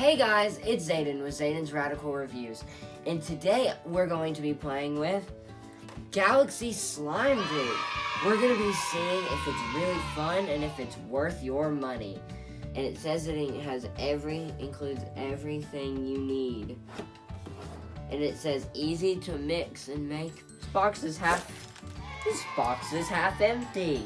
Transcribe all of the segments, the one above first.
Hey guys, it's Zayden with Zayden's Radical Reviews, and today we're going to be playing with Galaxy Slime Gloop. We're going to be seeing if it's really fun and if it's worth your money. And it says that it has includes everything you need. And it says easy to mix and make. This box is half empty.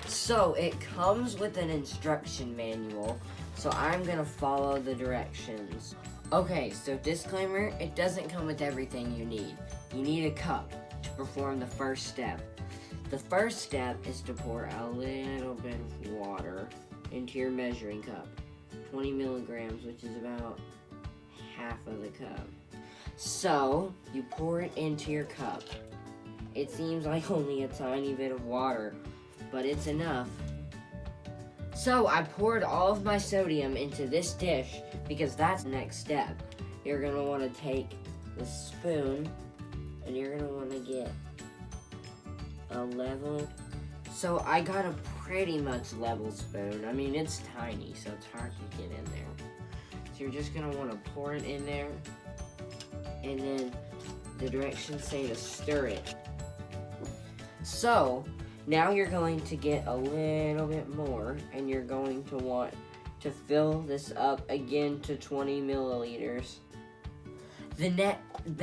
So it comes with an instruction manual. So I'm gonna follow the directions. Okay, so disclaimer, it doesn't come with everything you need. You need a cup to perform the first step. The first step is to pour a little bit of water into your measuring cup. 20 milligrams, which is about half of the cup. So, you pour it into your cup. It seems like only a tiny bit of water, but it's enough. So I poured all of my sodium into this dish because that's the next step. You're going to want to take the spoon and you're going to want to get a level. So I got a pretty much level spoon. I mean, it's tiny, so it's hard to get in there. So you're just going to want to pour it in there, and then the directions say to stir it. So now you're going to get a little bit more, and you're going to want to fill this up again to 20 milliliters. The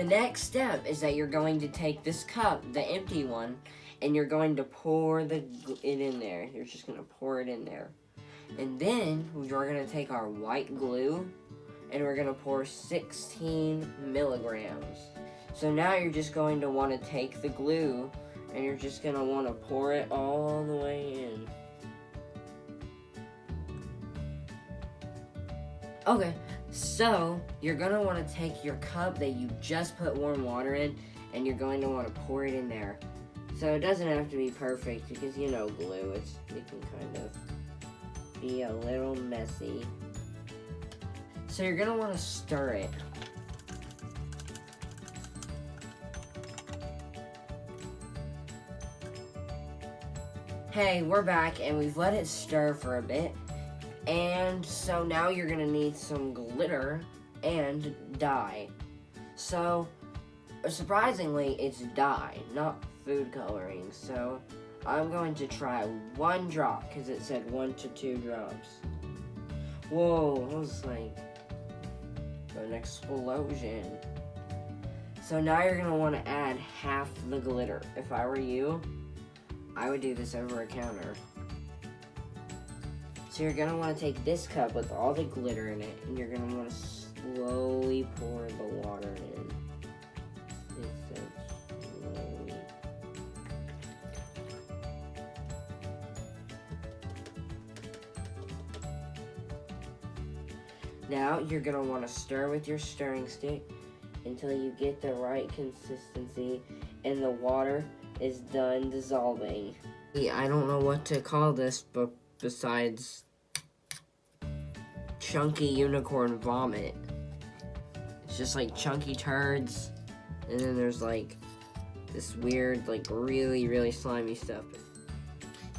next step is that you're going to take this cup, the empty one, and you're going to pour it in there. You're just going to pour it in there. And then we're going to take our white glue, and we're going to pour 16 milligrams. So now you're just going to want to take the glue, and you're just going to want to pour it all the way in. Okay, so you're going to want to take your cup that you just put warm water in, and you're going to want to pour it in there. So it doesn't have to be perfect because, you know, glue, it can kind of be a little messy. So you're going to want to stir it. Hey, we're back, and we've let it stir for a bit. And so now you're going to need some glitter and dye. So, surprisingly, it's dye, not food coloring. So, I'm going to try one drop, because it said 1 to 2 drops. Whoa, that was like an explosion. So now you're going to want to add half the glitter. If I were you, I would do this over a counter. So you're going to want to take this cup with all the glitter in it, and you're going to want to slowly pour the water in. It says slowly. Now you're going to want to stir with your stirring stick until you get the right consistency and the water is done dissolving. I don't know what to call this, but besides chunky unicorn vomit. It's just like chunky turds, and then there's like this weird, like really, really slimy stuff.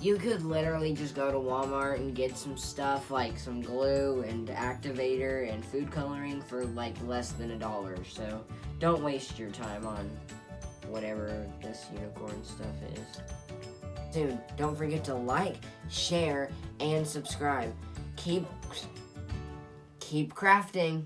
You could literally just go to Walmart and get some stuff like some glue and activator and food coloring for like less than $1. So don't waste your time on whatever this unicorn stuff is. Soon, don't forget to like, share, and subscribe. Keep crafting.